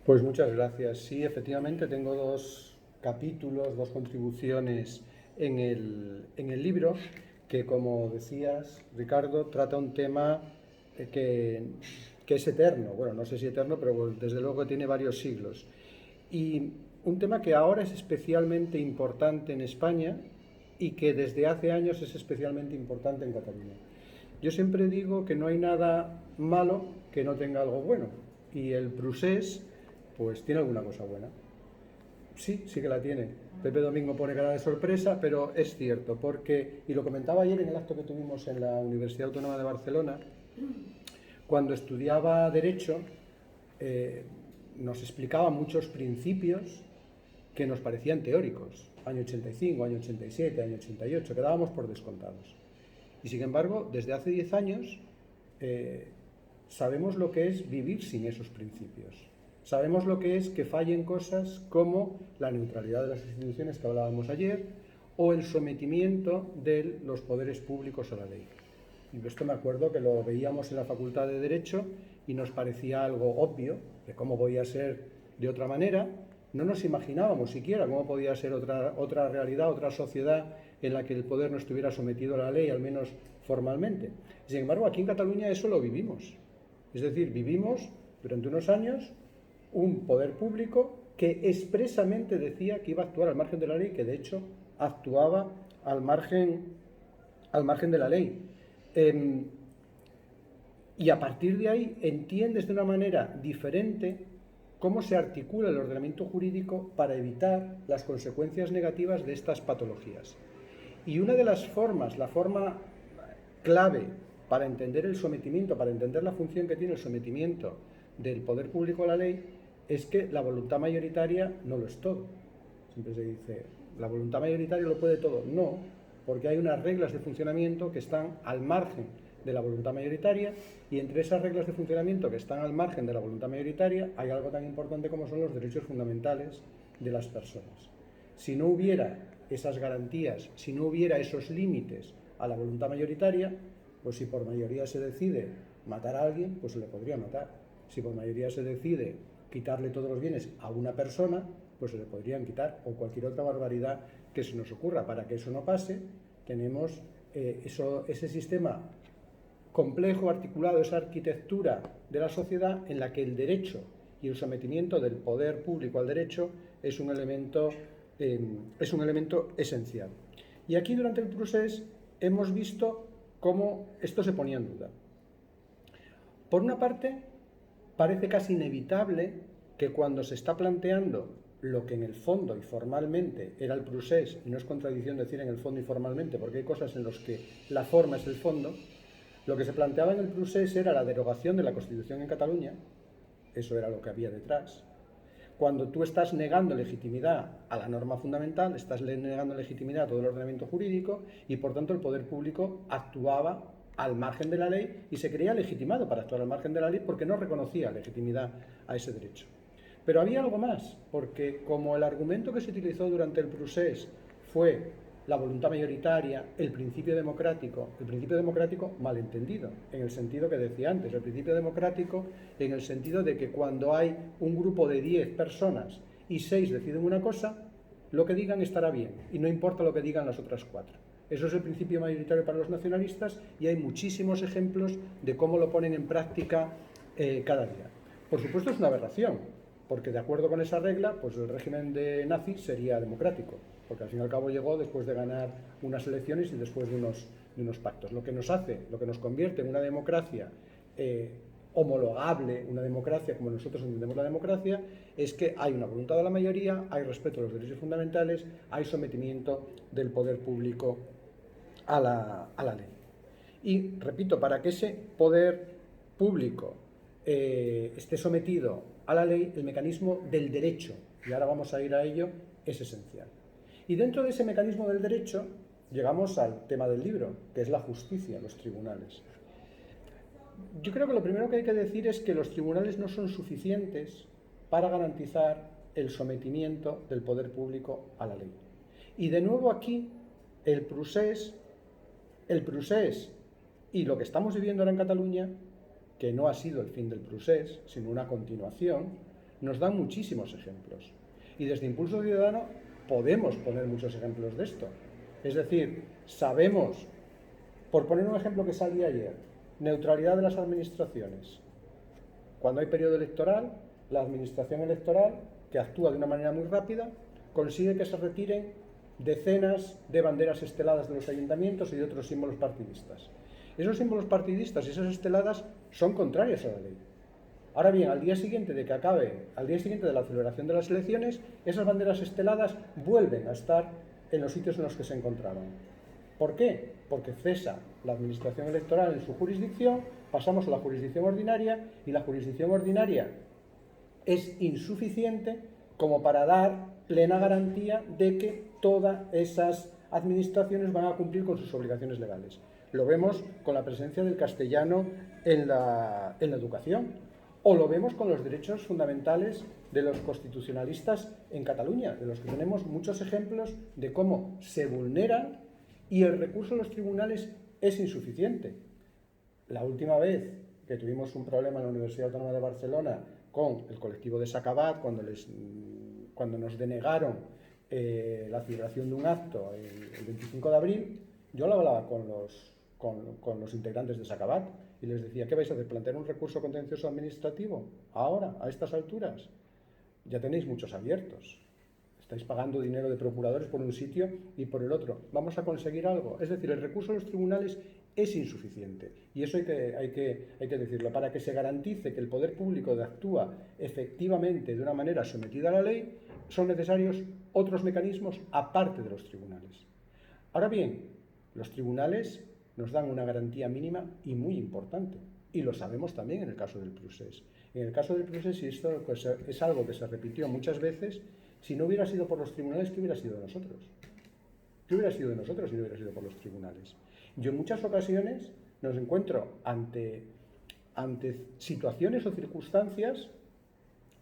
Pues muchas gracias. Sí, efectivamente tengo dos capítulos, dos contribuciones en el libro que, como decías, Ricardo, trata un tema que es eterno. Bueno, no sé si eterno, pero desde luego tiene varios siglos. Y un tema que ahora es especialmente importante en España y que desde hace años es especialmente importante en Cataluña. Yo siempre digo que no hay nada malo que no tenga algo bueno. Y el procés, pues tiene alguna cosa buena. Sí, sí que la tiene. Pepe Domingo pone cara de sorpresa, pero es cierto, porque, y lo comentaba ayer en el acto que tuvimos en la Universidad Autónoma de Barcelona, cuando estudiaba Derecho, eh, nos explicaba muchos principios que nos parecían teóricos, año 85, año 87, año 88, que dábamos por descontados. Y sin embargo, desde hace 10 años eh, sabemos lo que es vivir sin esos principios. Sabemos lo que es que fallen cosas como la neutralidad de las instituciones que hablábamos ayer o el sometimiento de los poderes públicos a la ley. Y esto me acuerdo que lo veíamos en la Facultad de Derecho y nos parecía algo obvio, de cómo podía ser de otra manera. No nos imaginábamos siquiera cómo podía ser otra realidad, otra sociedad en la que el poder no estuviera sometido a la ley, al menos formalmente. Sin embargo, aquí en Cataluña eso lo vivimos. Es decir, vivimos durante unos años un poder público que expresamente decía que iba a actuar al margen de la ley, que de hecho actuaba al margen de la ley. Y a partir de ahí entiendes de una manera diferente cómo se articula el ordenamiento jurídico para evitar las consecuencias negativas de estas patologías. Y una de las formas, la forma clave para entender el sometimiento, para entender la función que tiene el sometimiento del poder público a la ley, es que la voluntad mayoritaria no lo es todo. Siempre se dice, la voluntad mayoritaria lo puede todo. No, porque hay unas reglas de funcionamiento que están al margen de la voluntad mayoritaria, y entre esas reglas de funcionamiento que están al margen de la voluntad mayoritaria hay algo tan importante como son los derechos fundamentales de las personas. Si no hubiera esas garantías, si no hubiera esos límites a la voluntad mayoritaria, pues si por mayoría se decide matar a alguien, pues se le podría matar. Si por mayoría se decide quitarle todos los bienes a una persona, pues se le podrían quitar, o cualquier otra barbaridad que se nos ocurra. Para que eso no pase, tenemos ese sistema complejo, articulado, esa arquitectura de la sociedad en la que el derecho y el sometimiento del poder público al derecho es un elemento esencial. Y aquí durante el procés hemos visto cómo esto se ponía en duda. Por una parte, parece casi inevitable que cuando se está planteando lo que en el fondo y formalmente era el procés, y no es contradicción decir en el fondo y formalmente, porque hay cosas en las que la forma es el fondo, lo que se planteaba en el procés era la derogación de la Constitución en Cataluña, eso era lo que había detrás. Cuando tú estás negando legitimidad a la norma fundamental, estás negando legitimidad a todo el ordenamiento jurídico, y por tanto el poder público actuaba al margen de la ley y se creía legitimado para actuar al margen de la ley porque no reconocía legitimidad a ese derecho. Pero había algo más, porque como el argumento que se utilizó durante el procés fue la voluntad mayoritaria, el principio democrático malentendido, en el sentido que decía antes, el principio democrático en el sentido de que cuando hay un grupo de 10 personas y 6 deciden una cosa, lo que digan estará bien y no importa lo que digan las otras 4. Eso es el principio mayoritario para los nacionalistas, y hay muchísimos ejemplos de cómo lo ponen en práctica cada día. Por supuesto es una aberración, porque de acuerdo con esa regla, pues el régimen de nazi sería democrático, porque al fin y al cabo llegó después de ganar unas elecciones y después de unos pactos. Lo que nos convierte en una democracia homologable, una democracia como nosotros entendemos la democracia, es que hay una voluntad de la mayoría, hay respeto a los derechos fundamentales, hay sometimiento del poder público a la ley. Y, repito, para que ese poder público esté sometido a la ley, el mecanismo del derecho, y ahora vamos a ir a ello, es esencial. Y dentro de ese mecanismo del derecho llegamos al tema del libro, que es la justicia, los tribunales. Yo creo que lo primero que hay que decir es que los tribunales no son suficientes para garantizar el sometimiento del poder público a la ley. Y de nuevo aquí, el procés y lo que estamos viviendo ahora en Cataluña, que no ha sido el fin del procés, sino una continuación, nos dan muchísimos ejemplos. Y desde Impulso Ciudadano podemos poner muchos ejemplos de esto. Es decir, sabemos, por poner un ejemplo que salía ayer, neutralidad de las administraciones. Cuando hay periodo electoral, la administración electoral, que actúa de una manera muy rápida, consigue que se retiren decenas de banderas esteladas de los ayuntamientos y de otros símbolos partidistas. Esos símbolos partidistas y esas esteladas son contrarias a la ley. Ahora bien, al día siguiente de la celebración de las elecciones, esas banderas esteladas vuelven a estar en los sitios en los que se encontraban. ¿Por qué? Porque cesa la administración electoral en su jurisdicción, pasamos a la jurisdicción ordinaria y la jurisdicción ordinaria es insuficiente como para dar plena garantía de que todas esas administraciones van a cumplir con sus obligaciones legales. Lo vemos con la presencia del castellano en la educación, o lo vemos con los derechos fundamentales de los constitucionalistas en Cataluña, de los que tenemos muchos ejemplos de cómo se vulneran y el recurso a los tribunales es insuficiente. La última vez que tuvimos un problema en la Universidad Autónoma de Barcelona con el colectivo de Sacabat, cuando nos denegaron la celebración de un acto el 25 de abril, yo lo hablaba con los integrantes de Sacabat y les decía, ¿qué vais a hacer? ¿Plantear un recurso contencioso administrativo? Ahora, a estas alturas. Ya tenéis muchos abiertos. Estáis pagando dinero de procuradores por un sitio y por el otro. ¿Vamos a conseguir algo? Es decir, el recurso a los tribunales es insuficiente. Y eso hay que decirlo. Para que se garantice que el poder público actúa efectivamente de una manera sometida a la ley, son necesarios otros mecanismos aparte de los tribunales. Ahora bien, los tribunales nos dan una garantía mínima y muy importante. Y lo sabemos también en el caso del procés. En el caso del procés, y esto es algo que se repitió muchas veces, si no hubiera sido por los tribunales, ¿qué hubiera sido de nosotros? ¿Qué hubiera sido de nosotros si no hubiera sido por los tribunales? Yo en muchas ocasiones nos encuentro ante situaciones o circunstancias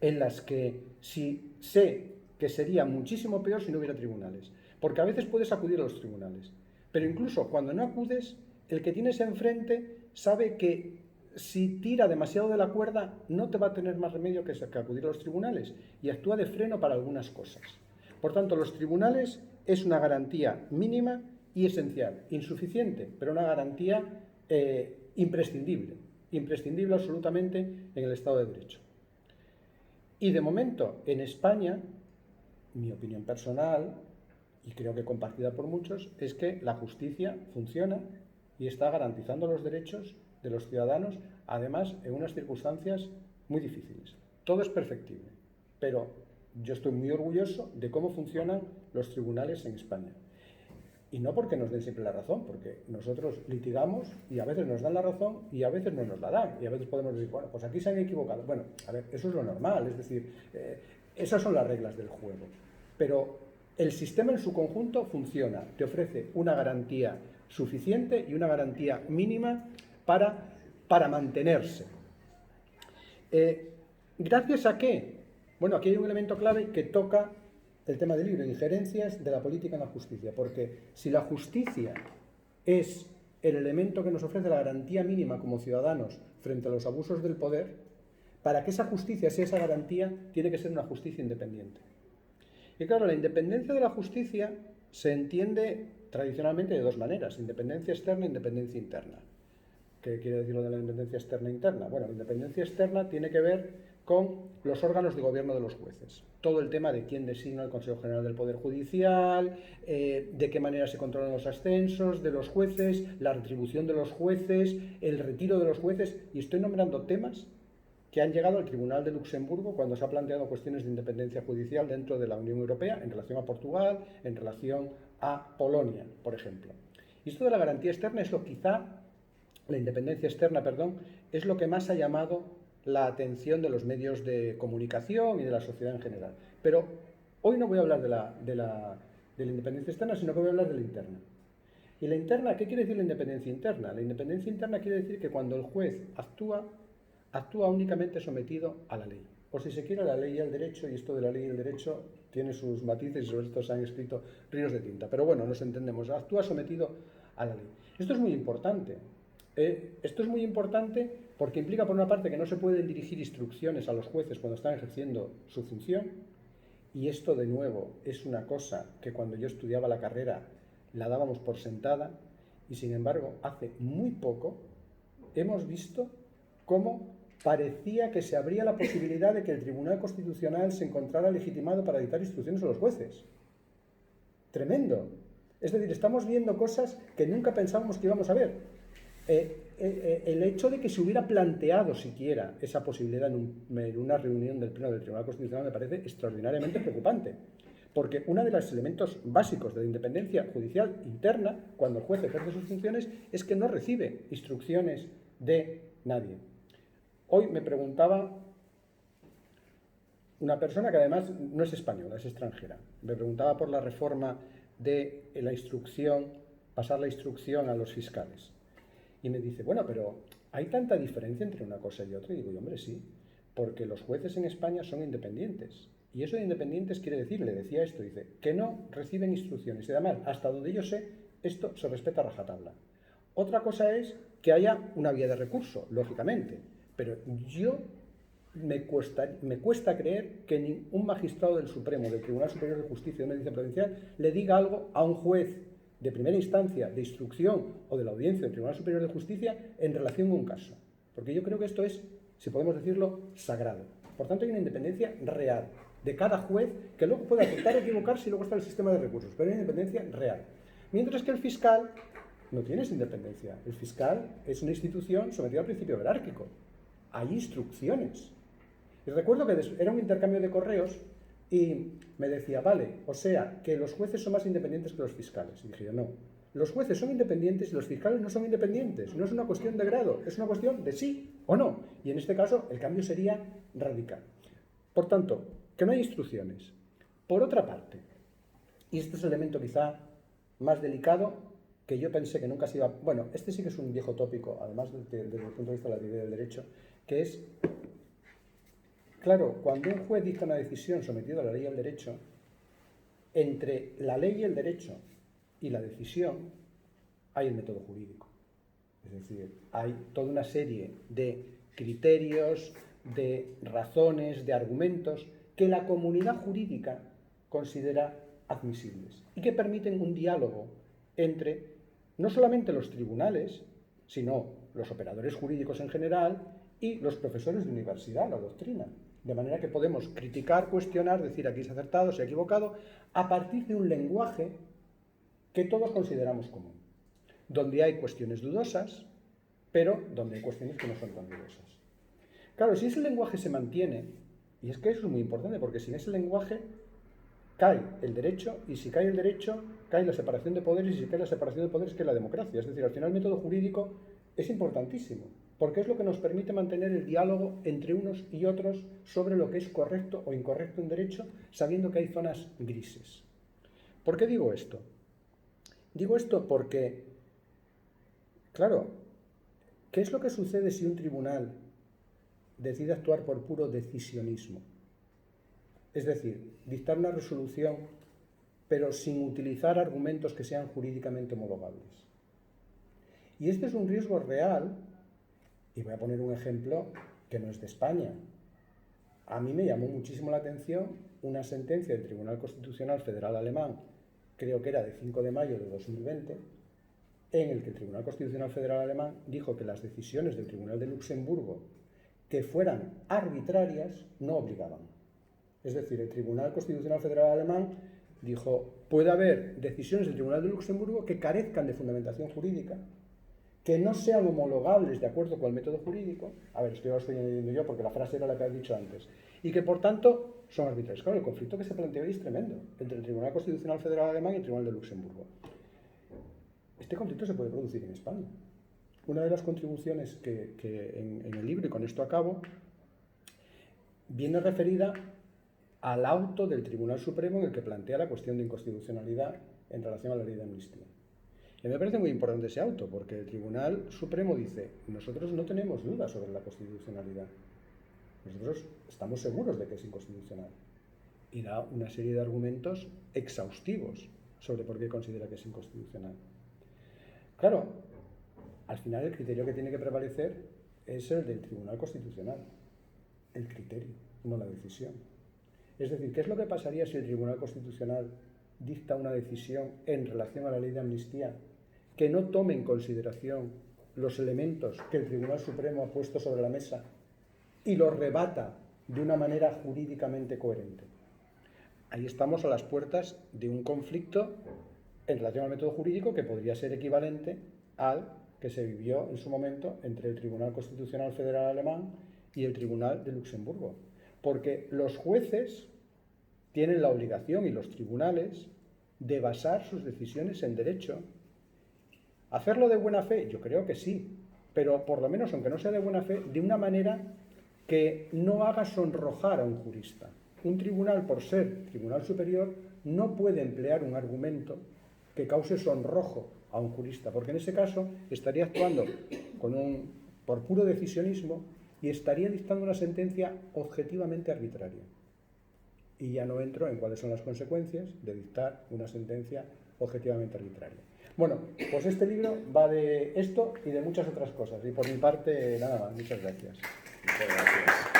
en las que sé que sería muchísimo peor si no hubiera tribunales. Porque a veces puedes acudir a los tribunales. Pero incluso cuando no acudes, el que tienes enfrente sabe que si tira demasiado de la cuerda no te va a tener más remedio que acudir a los tribunales y actúa de freno para algunas cosas. Por tanto, los tribunales es una garantía mínima y esencial, insuficiente, pero una garantía imprescindible absolutamente en el Estado de Derecho. Y de momento, en España, mi opinión personal, y creo que compartida por muchos, es que la justicia funciona y está garantizando los derechos de los ciudadanos, además en unas circunstancias muy difíciles. Todo es perfectible, pero yo estoy muy orgulloso de cómo funcionan los tribunales en España. Y no porque nos den siempre la razón, porque nosotros litigamos y a veces nos dan la razón y a veces no nos la dan. Y a veces podemos decir, bueno, pues aquí se han equivocado. Bueno, a ver, eso es lo normal, es decir, esas son las reglas del juego. Pero el sistema en su conjunto funciona, te ofrece una garantía suficiente y una garantía mínima para mantenerse. ¿Gracias a qué? Bueno, aquí hay un elemento clave que toca el tema del libro, injerencias de la política en la justicia, porque si la justicia es el elemento que nos ofrece la garantía mínima como ciudadanos frente a los abusos del poder, para que esa justicia sea esa garantía, tiene que ser una justicia independiente. Y claro, la independencia de la justicia se entiende tradicionalmente de dos maneras, independencia externa e independencia interna. ¿Qué quiere decir lo de la independencia externa e interna? Bueno, la independencia externa tiene que ver con los órganos de gobierno de los jueces. Todo el tema de quién designa el Consejo General del Poder Judicial, de qué manera se controlan los ascensos de los jueces, la retribución de los jueces, el retiro de los jueces, y estoy nombrando temas que han llegado al Tribunal de Luxemburgo cuando se han planteado cuestiones de independencia judicial dentro de la Unión Europea en relación a Portugal, en relación a Polonia, por ejemplo. Y esto de la garantía externa es la independencia externa, es lo que más ha llamado la atención de los medios de comunicación y de la sociedad en general. Pero hoy no voy a hablar de la independencia externa, sino que voy a hablar de la interna. ¿Y la interna? ¿Qué quiere decir la independencia interna? La independencia interna quiere decir que cuando el juez actúa únicamente sometido a la ley. O si se quiere, a la ley y al derecho, y esto de la ley y el derecho tiene sus matices y sobre esto se han escrito ríos de tinta. Pero bueno, nos entendemos, actúa sometido a la ley. Esto es muy importante. Esto es muy importante Porque implica, por una parte, que no se pueden dirigir instrucciones a los jueces cuando están ejerciendo su función, y esto, de nuevo, es una cosa que cuando yo estudiaba la carrera la dábamos por sentada, y sin embargo, hace muy poco hemos visto cómo parecía que se abría la posibilidad de que el Tribunal Constitucional se encontrara legitimado para dictar instrucciones a los jueces. Tremendo. Es decir, estamos viendo cosas que nunca pensábamos que íbamos a ver. El hecho de que se hubiera planteado siquiera esa posibilidad en una reunión del Pleno del Tribunal Constitucional me parece extraordinariamente preocupante, porque uno de los elementos básicos de la independencia judicial interna, cuando el juez ejerce sus funciones, es que no recibe instrucciones de nadie. Hoy me preguntaba una persona que además no es española, es extranjera, me preguntaba por la reforma de la instrucción, pasar la instrucción a los fiscales. Y me dice, bueno, pero ¿hay tanta diferencia entre una cosa y otra? Y digo, hombre, sí, porque los jueces en España son independientes. Y eso de independientes quiere decir, le decía esto, dice, que no reciben instrucciones. Y además, hasta donde yo sé, esto se respeta a rajatabla. Otra cosa es que haya una vía de recurso, lógicamente, pero me cuesta creer que ningún magistrado del Supremo, del Tribunal Superior de Justicia de una audiencia provincial, le diga algo a un juez de primera instancia, de instrucción o de la audiencia del Tribunal Superior de Justicia en relación con un caso. Porque yo creo que esto es, si podemos decirlo, sagrado. Por tanto, hay una independencia real de cada juez, que luego puede aceptar o equivocarse y luego está el sistema de recursos, pero hay una independencia real. Mientras que el fiscal no tiene esa independencia. El fiscal es una institución sometida al principio jerárquico. Hay instrucciones. Y recuerdo que era un intercambio de correos y me decía, vale, o sea, que los jueces son más independientes que los fiscales. Y dije yo, no. Los jueces son independientes y los fiscales no son independientes. No es una cuestión de grado, es una cuestión de sí o no. Y en este caso, el cambio sería radical. Por tanto, que no hay instrucciones. Por otra parte, y este es el elemento quizá más delicado, que yo pensé que nunca se iba... Bueno, este sí que es un viejo tópico, además desde el punto de vista de la teoría del derecho, que es, claro, cuando un juez dicta una decisión sometida a la ley y al derecho, entre la ley y el derecho y la decisión hay el método jurídico. Es decir, hay toda una serie de criterios, de razones, de argumentos que la comunidad jurídica considera admisibles y que permiten un diálogo entre no solamente los tribunales, sino los operadores jurídicos en general y los profesores de universidad, la doctrina. De manera que podemos criticar, cuestionar, decir aquí se ha acertado, se ha equivocado, a partir de un lenguaje que todos consideramos común, donde hay cuestiones dudosas, pero donde hay cuestiones que no son tan dudosas. Claro, si ese lenguaje se mantiene, y es que eso es muy importante, porque sin ese lenguaje cae el derecho, y si cae el derecho, cae la separación de poderes, y si cae la separación de poderes, cae la democracia. Es decir, al final el método jurídico es importantísimo, porque es lo que nos permite mantener el diálogo entre unos y otros sobre lo que es correcto o incorrecto en derecho, sabiendo que hay zonas grises. ¿Por qué digo esto? Digo esto porque, claro, ¿qué es lo que sucede si un tribunal decide actuar por puro decisionismo? Es decir, dictar una resolución, pero sin utilizar argumentos que sean jurídicamente homologables. Y este es un riesgo real, y voy a poner un ejemplo que no es de España. A mí me llamó muchísimo la atención una sentencia del Tribunal Constitucional Federal Alemán, creo que era de 5 de mayo de 2020, en el que el Tribunal Constitucional Federal Alemán dijo que las decisiones del Tribunal de Luxemburgo que fueran arbitrarias no obligaban. Es decir, el Tribunal Constitucional Federal Alemán dijo, puede haber decisiones del Tribunal de Luxemburgo que carezcan de fundamentación jurídica, que no sean homologables de acuerdo con el método jurídico, a ver, esto ya lo estoy añadiendo yo porque la frase era la que he dicho antes, y que por tanto son arbitrarios. Claro, el conflicto que se plantea hoy es tremendo entre el Tribunal Constitucional Federal Alemán y el Tribunal de Luxemburgo. Este conflicto se puede producir en España. Una de las contribuciones que en el libro, y con esto acabo, viene referida al auto del Tribunal Supremo en el que plantea la cuestión de inconstitucionalidad en relación a la ley de amnistía. Y me parece muy importante ese auto, porque el Tribunal Supremo dice, nosotros no tenemos dudas sobre la constitucionalidad, nosotros estamos seguros de que es inconstitucional. Y da una serie de argumentos exhaustivos sobre por qué considera que es inconstitucional. Claro, al final el criterio que tiene que prevalecer es el del Tribunal Constitucional, el criterio, no la decisión. Es decir, ¿qué es lo que pasaría si el Tribunal Constitucional dicta una decisión en relación a la ley de amnistía que no tome en consideración los elementos que el Tribunal Supremo ha puesto sobre la mesa y los rebata de una manera jurídicamente coherente? Ahí estamos a las puertas de un conflicto en relación al método jurídico que podría ser equivalente al que se vivió en su momento entre el Tribunal Constitucional Federal Alemán y el Tribunal de Luxemburgo. Porque los jueces tienen la obligación, y los tribunales, de basar sus decisiones en derecho. ¿Hacerlo de buena fe? Yo creo que sí, pero por lo menos, aunque no sea de buena fe, de una manera que no haga sonrojar a un jurista. Un tribunal, por ser tribunal superior, no puede emplear un argumento que cause sonrojo a un jurista, porque en ese caso estaría actuando por puro decisionismo y estaría dictando una sentencia objetivamente arbitraria. Y ya no entro en cuáles son las consecuencias de dictar una sentencia objetivamente arbitraria. Bueno, pues este libro va de esto y de muchas otras cosas. Y por mi parte, nada más. Muchas gracias. Muchas gracias.